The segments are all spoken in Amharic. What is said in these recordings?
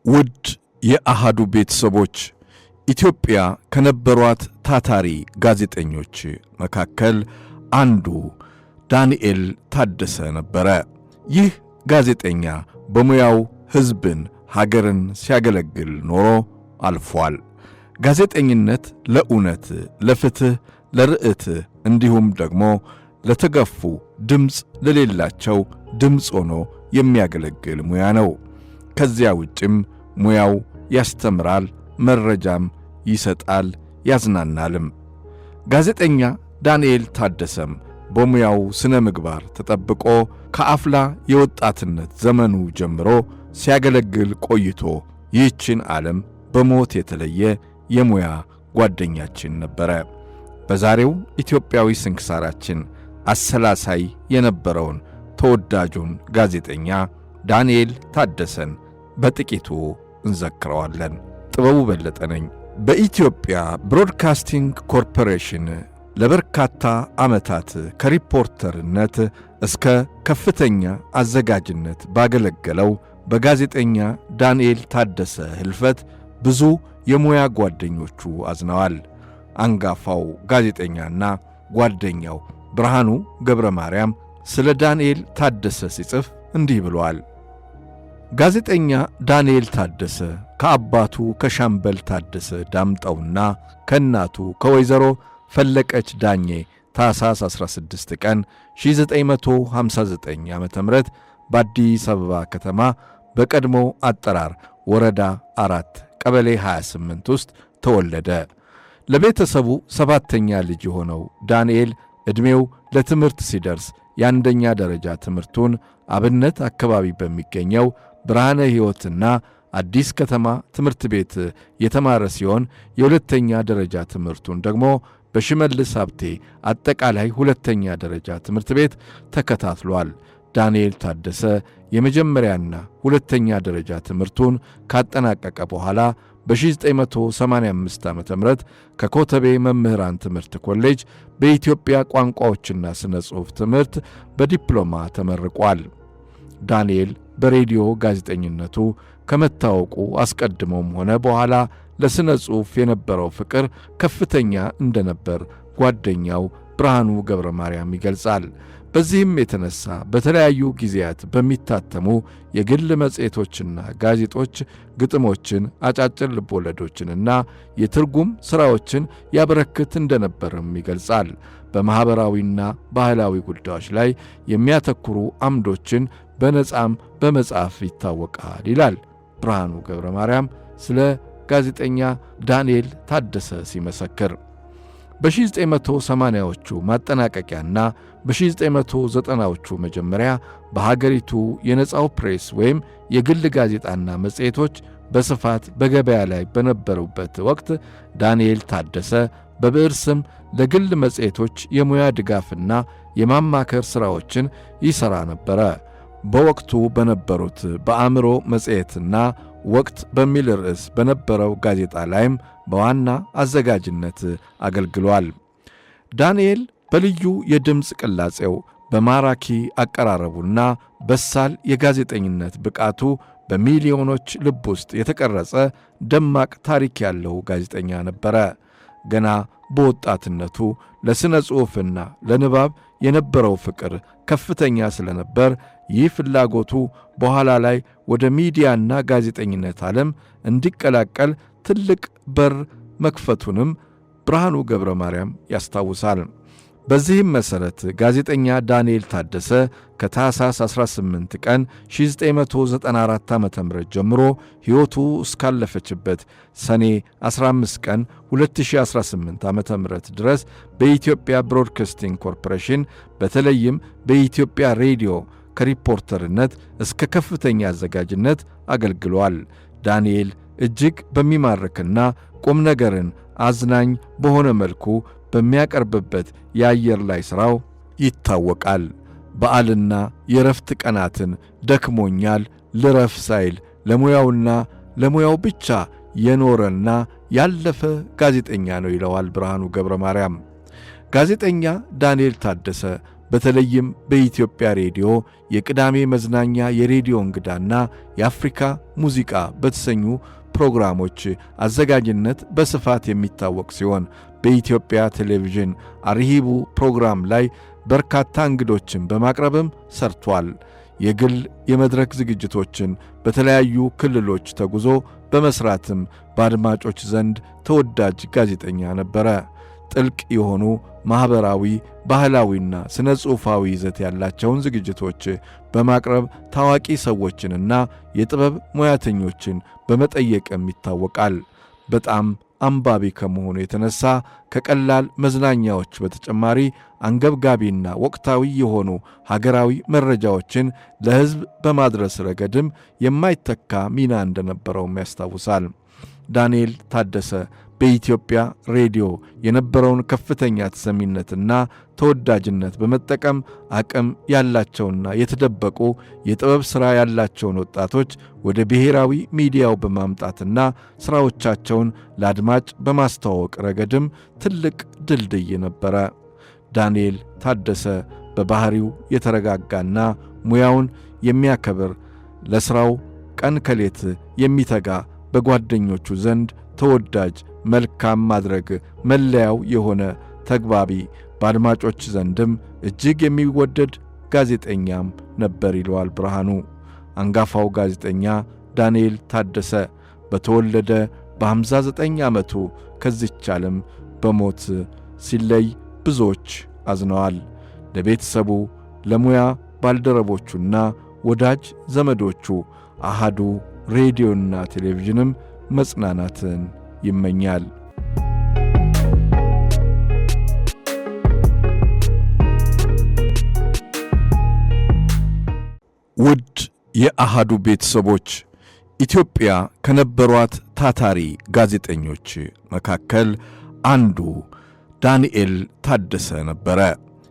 ውድ የአሃዱ ቤተሰቦች ኢትዮጵያ ከነበሯት ታታሪ ጋዜጠኞች መካከል አንዱ ዳንኤል ታደሰ ነበረ። ይህ ጋዜጠኛ በሙያው ሕዝብን ሀገርን ሲያገለግል ኖሮ አልፏል። ጋዜጠኝነት ለእውነት፣ ለፍትህ፣ ለርዕትህ እንዲሁም ደግሞ ለተገፉ ድምፅ ለሌላቸው ድምፅ ሆኖ የሚያገለግል ሙያ ነው። ከዚያ ውጭም ሙያው ያስተምራል፣ መረጃም ይሰጣል፣ ያዝናናልም። ጋዜጠኛ ዳንኤል ታደሰም በሙያው ስነ ምግባር ተጠብቆ ከአፍላ የወጣትነት ዘመኑ ጀምሮ ሲያገለግል ቆይቶ ይህችን ዓለም በሞት የተለየ የሙያ ጓደኛችን ነበረ። በዛሬው ኢትዮጵያዊ ስንክሳራችን አሰላሳይ የነበረውን ተወዳጁን ጋዜጠኛ ዳንኤል ታደሰን በጥቂቱ እንዘክረዋለን። ጥበቡ በለጠ ነኝ። በኢትዮጵያ ብሮድካስቲንግ ኮርፖሬሽን ለበርካታ ዓመታት ከሪፖርተርነት እስከ ከፍተኛ አዘጋጅነት ባገለገለው በጋዜጠኛ ዳንኤል ታደሰ ሕልፈት ብዙ የሙያ ጓደኞቹ አዝነዋል። አንጋፋው ጋዜጠኛና ጓደኛው ብርሃኑ ገብረ ማርያም ስለ ዳንኤል ታደሰ ሲጽፍ እንዲህ ብሏል። ጋዜጠኛ ዳንኤል ታደሰ ከአባቱ ከሻምበል ታደሰ ዳምጠውና ከእናቱ ከወይዘሮ ፈለቀች ዳኜ ታኅሳስ 16 ቀን 1959 ዓ.ም በአዲስ አበባ ከተማ በቀድሞ አጠራር ወረዳ 4 ቀበሌ 28 ውስጥ ተወለደ። ለቤተሰቡ ሰባተኛ ልጅ የሆነው ዳንኤል ዕድሜው ለትምህርት ሲደርስ የአንደኛ ደረጃ ትምህርቱን አብነት አካባቢ በሚገኘው ብርሃነ ሕይወትና አዲስ ከተማ ትምህርት ቤት የተማረ ሲሆን የሁለተኛ ደረጃ ትምህርቱን ደግሞ በሽመልስ ሀብቴ አጠቃላይ ሁለተኛ ደረጃ ትምህርት ቤት ተከታትሏል። ዳንኤል ታደሰ የመጀመሪያና ሁለተኛ ደረጃ ትምህርቱን ካጠናቀቀ በኋላ በ1985 ዓ.ም ከኮተቤ መምህራን ትምህርት ኮሌጅ በኢትዮጵያ ቋንቋዎችና ስነ ጽሑፍ ትምህርት በዲፕሎማ ተመርቋል። ዳንኤል በሬዲዮ ጋዜጠኝነቱ ከመታወቁ አስቀድሞም ሆነ በኋላ ለስነ ጽሑፍ የነበረው ፍቅር ከፍተኛ እንደነበር ጓደኛው ብርሃኑ ገብረ ማርያም ይገልጻል። በዚህም የተነሳ በተለያዩ ጊዜያት በሚታተሙ የግል መጽሔቶችና ጋዜጦች ግጥሞችን፣ አጫጭር ልቦለዶችንና የትርጉም ሥራዎችን ያበረክት እንደነበርም ይገልጻል። በማኅበራዊና ባህላዊ ጉዳዮች ላይ የሚያተኩሩ አምዶችን በነጻም በመጻፍ ይታወቃል ይላል ብርሃኑ ገብረ ማርያም ስለ ጋዜጠኛ ዳንኤል ታደሰ ሲመሰክር። በ1980ዎቹ ማጠናቀቂያና በ1990ዎቹ መጀመሪያ በሀገሪቱ የነጻው ፕሬስ ወይም የግል ጋዜጣና መጽሔቶች በስፋት በገበያ ላይ በነበሩበት ወቅት ዳንኤል ታደሰ በብዕር ስም ለግል መጽሔቶች የሙያ ድጋፍና የማማከር ሥራዎችን ይሠራ ነበረ። በወቅቱ በነበሩት በአእምሮ መጽሔትና ወቅት በሚል ርዕስ በነበረው ጋዜጣ ላይም በዋና አዘጋጅነት አገልግሏል። ዳንኤል በልዩ የድምፅ ቅላጼው በማራኪ አቀራረቡና በሳል የጋዜጠኝነት ብቃቱ በሚሊዮኖች ልብ ውስጥ የተቀረጸ ደማቅ ታሪክ ያለው ጋዜጠኛ ነበረ። ገና በወጣትነቱ ለሥነ ጽሑፍና ለንባብ የነበረው ፍቅር ከፍተኛ ስለነበር ይህ ፍላጎቱ በኋላ ላይ ወደ ሚዲያና ጋዜጠኝነት ዓለም እንዲቀላቀል ትልቅ በር መክፈቱንም ብርሃኑ ገብረ ማርያም ያስታውሳል። በዚህም መሠረት ጋዜጠኛ ዳንኤል ታደሰ ከታኅሳስ 18 ቀን 1994 ዓ.ም ጀምሮ ሕይወቱ እስካለፈችበት ሰኔ 15 ቀን 2018 ዓ.ም ድረስ በኢትዮጵያ ብሮድካስቲንግ ኮርፖሬሽን በተለይም በኢትዮጵያ ሬዲዮ ከሪፖርተርነት እስከ ከፍተኛ አዘጋጅነት አገልግሏል። ዳንኤል እጅግ በሚማርክና ቁም ነገርን አዝናኝ በሆነ መልኩ በሚያቀርብበት የአየር ላይ ሥራው ይታወቃል። በዓልና የረፍት ቀናትን ደክሞኛል ልረፍ ሳይል ለሙያውና ለሙያው ብቻ የኖረና ያለፈ ጋዜጠኛ ነው ይለዋል ብርሃኑ ገብረ ማርያም። ጋዜጠኛ ዳንኤል ታደሰ በተለይም በኢትዮጵያ ሬዲዮ የቅዳሜ መዝናኛ የሬዲዮ እንግዳና የአፍሪካ ሙዚቃ በተሰኙ ፕሮግራሞች አዘጋጅነት በስፋት የሚታወቅ ሲሆን በኢትዮጵያ ቴሌቪዥን አርሂቡ ፕሮግራም ላይ በርካታ እንግዶችን በማቅረብም ሰርቷል። የግል የመድረክ ዝግጅቶችን በተለያዩ ክልሎች ተጉዞ በመስራትም በአድማጮች ዘንድ ተወዳጅ ጋዜጠኛ ነበረ። ጥልቅ የሆኑ ማኅበራዊ፣ ባህላዊና ስነ ጽሑፋዊ ይዘት ያላቸውን ዝግጅቶች በማቅረብ ታዋቂ ሰዎችንና የጥበብ ሙያተኞችን በመጠየቅም ይታወቃል። በጣም አንባቢ ከመሆኑ የተነሳ ከቀላል መዝናኛዎች በተጨማሪ አንገብጋቢና ወቅታዊ የሆኑ ሀገራዊ መረጃዎችን ለሕዝብ በማድረስ ረገድም የማይተካ ሚና እንደነበረውም ያስታውሳል። ዳንኤል ታደሰ በኢትዮጵያ ሬዲዮ የነበረውን ከፍተኛ ተሰሚነትና ተወዳጅነት በመጠቀም አቅም ያላቸውና የተደበቁ የጥበብ ሥራ ያላቸውን ወጣቶች ወደ ብሔራዊ ሚዲያው በማምጣትና ሥራዎቻቸውን ለአድማጭ በማስተዋወቅ ረገድም ትልቅ ድልድይ ነበረ። ዳንኤል ታደሰ በባሕሪው የተረጋጋና ሙያውን የሚያከብር ለሥራው ቀን ከሌት የሚተጋ በጓደኞቹ ዘንድ ተወዳጅ መልካም ማድረግ መለያው የሆነ ተግባቢ በአድማጮች ዘንድም እጅግ የሚወደድ ጋዜጠኛም ነበር ይለዋል ብርሃኑ። አንጋፋው ጋዜጠኛ ዳንኤል ታደሰ በተወለደ በ59 ዓመቱ ከዚች ዓለም በሞት ሲለይ ብዙዎች አዝነዋል። ለቤተሰቡ፣ ለሙያ ባልደረቦቹና ወዳጅ ዘመዶቹ አሃዱ ሬዲዮና ቴሌቪዥንም መጽናናትን ይመኛል። ውድ የአሃዱ ቤተሰቦች ኢትዮጵያ ከነበሯት ታታሪ ጋዜጠኞች መካከል አንዱ ዳንኤል ታደሰ ነበረ።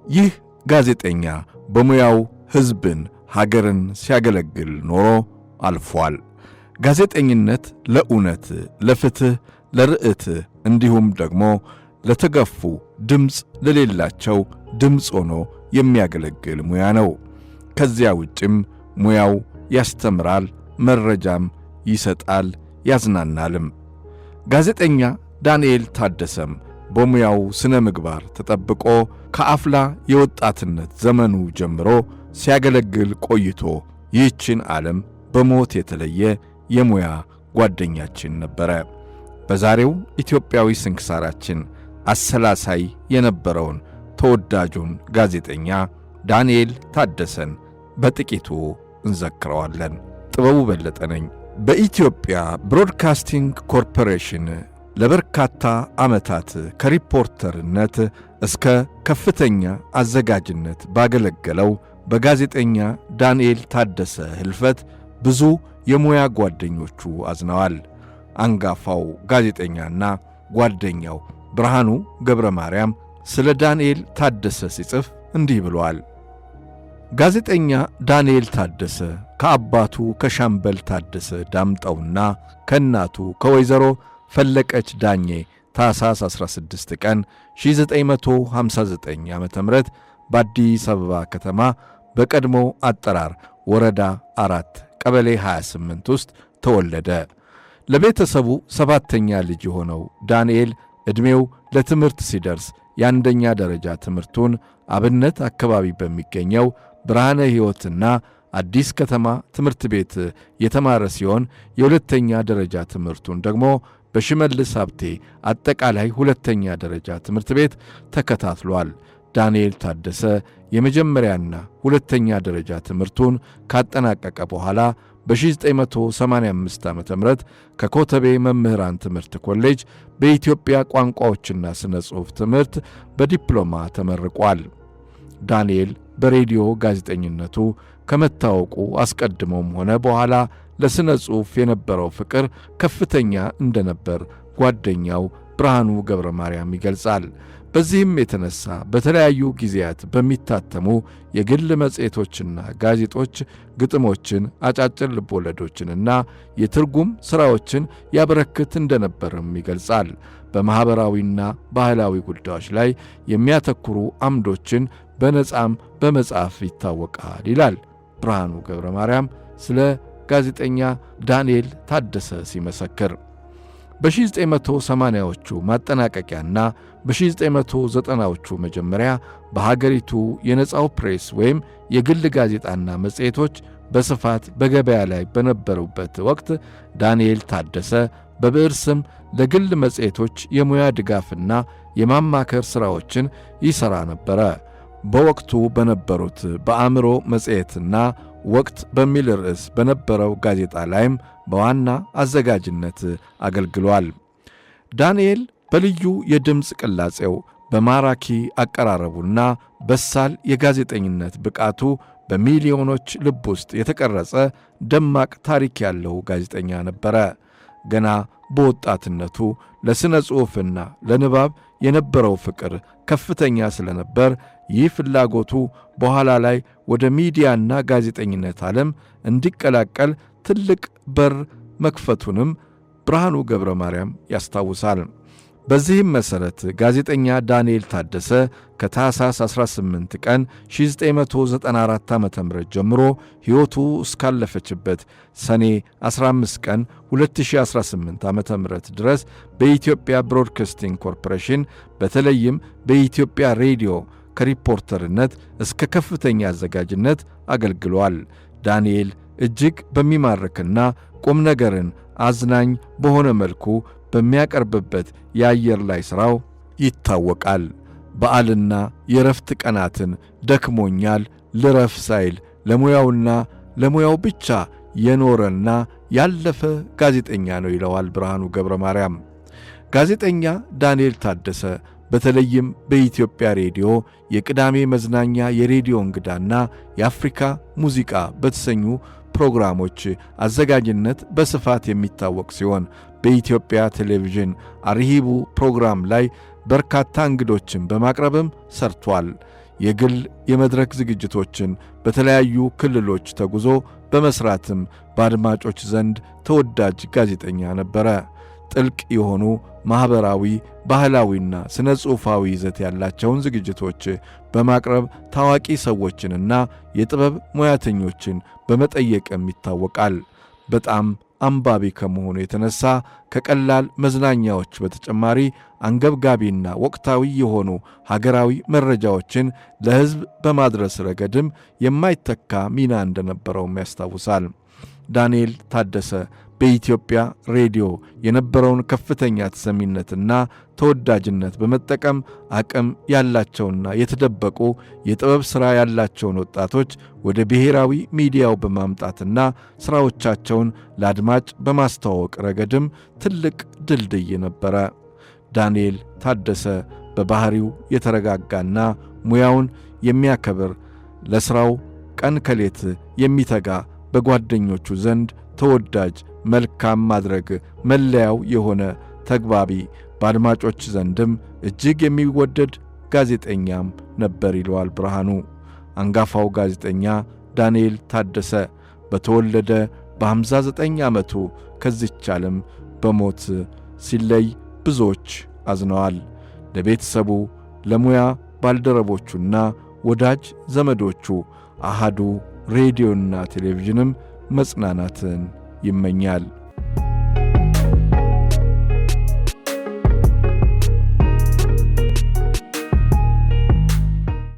ይህ ጋዜጠኛ በሙያው ሕዝብን፣ ሀገርን ሲያገለግል ኖሮ አልፏል። ጋዜጠኝነት ለእውነት፣ ለፍትህ፣ ለርዕትህ እንዲሁም ደግሞ ለተገፉ ድምፅ ለሌላቸው ድምፅ ሆኖ የሚያገለግል ሙያ ነው። ከዚያ ውጭም ሙያው ያስተምራል፣ መረጃም ይሰጣል፣ ያዝናናልም። ጋዜጠኛ ዳንኤል ታደሰም በሙያው ስነ ምግባር ተጠብቆ ከአፍላ የወጣትነት ዘመኑ ጀምሮ ሲያገለግል ቆይቶ ይህችን ዓለም በሞት የተለየ የሙያ ጓደኛችን ነበረ። በዛሬው ኢትዮጵያዊ ስንክሳራችን አሰላሳይ የነበረውን ተወዳጁን ጋዜጠኛ ዳንኤል ታደሰን በጥቂቱ እንዘክረዋለን። ጥበቡ በለጠ ነኝ። በኢትዮጵያ ብሮድካስቲንግ ኮርፖሬሽን ለበርካታ ዓመታት ከሪፖርተርነት እስከ ከፍተኛ አዘጋጅነት ባገለገለው በጋዜጠኛ ዳንኤል ታደሰ ሕልፈት ብዙ የሙያ ጓደኞቹ አዝነዋል። አንጋፋው ጋዜጠኛና ጓደኛው ብርሃኑ ገብረ ማርያም ስለ ዳንኤል ታደሰ ሲጽፍ እንዲህ ብሏል። ጋዜጠኛ ዳንኤል ታደሰ ከአባቱ ከሻምበል ታደሰ ዳምጠውና ከእናቱ ከወይዘሮ ፈለቀች ዳኜ ታኅሳስ 16 ቀን 1959 ዓ.ም በአዲስ አበባ ከተማ በቀድሞ አጠራር ወረዳ 4 ቀበሌ 28 ውስጥ ተወለደ። ለቤተሰቡ ሰባተኛ ልጅ የሆነው ዳንኤል ዕድሜው ለትምህርት ሲደርስ የአንደኛ ደረጃ ትምህርቱን አብነት አካባቢ በሚገኘው ብርሃነ ሕይወትና አዲስ ከተማ ትምህርት ቤት የተማረ ሲሆን የሁለተኛ ደረጃ ትምህርቱን ደግሞ በሽመልስ ሀብቴ አጠቃላይ ሁለተኛ ደረጃ ትምህርት ቤት ተከታትሏል። ዳንኤል ታደሰ የመጀመሪያና ሁለተኛ ደረጃ ትምህርቱን ካጠናቀቀ በኋላ በ1985 ዓ.ም ከኮተቤ መምህራን ትምህርት ኮሌጅ በኢትዮጵያ ቋንቋዎችና ስነ ጽሑፍ ትምህርት በዲፕሎማ ተመርቋል። ዳንኤል በሬዲዮ ጋዜጠኝነቱ ከመታወቁ አስቀድሞም ሆነ በኋላ ለስነ ጽሑፍ የነበረው ፍቅር ከፍተኛ እንደነበር ጓደኛው ብርሃኑ ገብረ ማርያም ይገልጻል። በዚህም የተነሳ በተለያዩ ጊዜያት በሚታተሙ የግል መጽሔቶችና ጋዜጦች ግጥሞችን፣ አጫጭር ልቦለዶችንና የትርጉም ሥራዎችን ያበረክት እንደነበርም ይገልጻል። በማኅበራዊና ባህላዊ ጉዳዮች ላይ የሚያተኩሩ አምዶችን በነጻም በመጻፍ ይታወቃል ይላል ብርሃኑ ገብረ ማርያም ስለ ጋዜጠኛ ዳንኤል ታደሰ ሲመሰክር። በ1980ዎቹ ማጠናቀቂያና በ1990ዎቹ መጀመሪያ በሀገሪቱ የነጻው ፕሬስ ወይም የግል ጋዜጣና መጽሔቶች በስፋት በገበያ ላይ በነበሩበት ወቅት ዳንኤል ታደሰ በብዕር ስም ለግል መጽሔቶች የሙያ ድጋፍና የማማከር ሥራዎችን ይሠራ ነበረ። በወቅቱ በነበሩት በአእምሮ መጽሔትና ወቅት በሚል ርዕስ በነበረው ጋዜጣ ላይም በዋና አዘጋጅነት አገልግሏል። ዳንኤል በልዩ የድምፅ ቅላጼው በማራኪ አቀራረቡና በሳል የጋዜጠኝነት ብቃቱ በሚሊዮኖች ልብ ውስጥ የተቀረጸ ደማቅ ታሪክ ያለው ጋዜጠኛ ነበረ። ገና በወጣትነቱ ለሥነ ጽሑፍና ለንባብ የነበረው ፍቅር ከፍተኛ ስለነበር ይህ ፍላጎቱ በኋላ ላይ ወደ ሚዲያና ጋዜጠኝነት ዓለም እንዲቀላቀል ትልቅ በር መክፈቱንም ብርሃኑ ገብረ ማርያም ያስታውሳል። በዚህም መሠረት ጋዜጠኛ ዳንኤል ታደሰ ከታኅሳስ 18 ቀን 1994 ዓ.ም ጀምሮ ሕይወቱ እስካለፈችበት ሰኔ 15 ቀን 2018 ዓ.ም ድረስ በኢትዮጵያ ብሮድካስቲንግ ኮርፖሬሽን በተለይም በኢትዮጵያ ሬዲዮ ከሪፖርተርነት እስከ ከፍተኛ አዘጋጅነት አገልግሏል። ዳንኤል እጅግ በሚማርክና ቁም ነገርን አዝናኝ በሆነ መልኩ በሚያቀርብበት የአየር ላይ ሥራው ይታወቃል። በዓልና የረፍት ቀናትን ደክሞኛል ልረፍ ሳይል ለሙያውና ለሙያው ብቻ የኖረና ያለፈ ጋዜጠኛ ነው ይለዋል ብርሃኑ ገብረ ማርያም። ጋዜጠኛ ዳንኤል ታደሰ በተለይም በኢትዮጵያ ሬዲዮ የቅዳሜ መዝናኛ የሬዲዮ እንግዳና የአፍሪካ ሙዚቃ በተሰኙ ፕሮግራሞች አዘጋጅነት በስፋት የሚታወቅ ሲሆን በኢትዮጵያ ቴሌቪዥን አርሂቡ ፕሮግራም ላይ በርካታ እንግዶችን በማቅረብም ሰርቷል። የግል የመድረክ ዝግጅቶችን በተለያዩ ክልሎች ተጉዞ በመስራትም በአድማጮች ዘንድ ተወዳጅ ጋዜጠኛ ነበረ። ጥልቅ የሆኑ ማኅበራዊ፣ ባህላዊና ስነ ጽሑፋዊ ይዘት ያላቸውን ዝግጅቶች በማቅረብ ታዋቂ ሰዎችንና የጥበብ ሙያተኞችን በመጠየቅም ይታወቃል። በጣም አንባቢ ከመሆኑ የተነሳ ከቀላል መዝናኛዎች በተጨማሪ አንገብጋቢና ወቅታዊ የሆኑ ሀገራዊ መረጃዎችን ለሕዝብ በማድረስ ረገድም የማይተካ ሚና እንደነበረውም ያስታውሳል። ዳንኤል ታደሰ በኢትዮጵያ ሬዲዮ የነበረውን ከፍተኛ ተሰሚነትና ተወዳጅነት በመጠቀም አቅም ያላቸውና የተደበቁ የጥበብ ሥራ ያላቸውን ወጣቶች ወደ ብሔራዊ ሚዲያው በማምጣትና ሥራዎቻቸውን ለአድማጭ በማስተዋወቅ ረገድም ትልቅ ድልድይ ነበረ። ዳንኤል ታደሰ በባሕሪው የተረጋጋና ሙያውን የሚያከብር ለሥራው ቀን ከሌት የሚተጋ በጓደኞቹ ዘንድ ተወዳጅ መልካም ማድረግ መለያው የሆነ ተግባቢ በአድማጮች ዘንድም እጅግ የሚወደድ ጋዜጠኛም ነበር ይለዋል ብርሃኑ። አንጋፋው ጋዜጠኛ ዳንኤል ታደሰ በተወለደ በ59 ዓመቱ ከዚች ዓለም በሞት ሲለይ ብዙዎች አዝነዋል። ለቤተሰቡ፣ ለሙያ ባልደረቦቹና ወዳጅ ዘመዶቹ አሃዱ ሬዲዮና ቴሌቪዥንም መጽናናትን ይመኛል።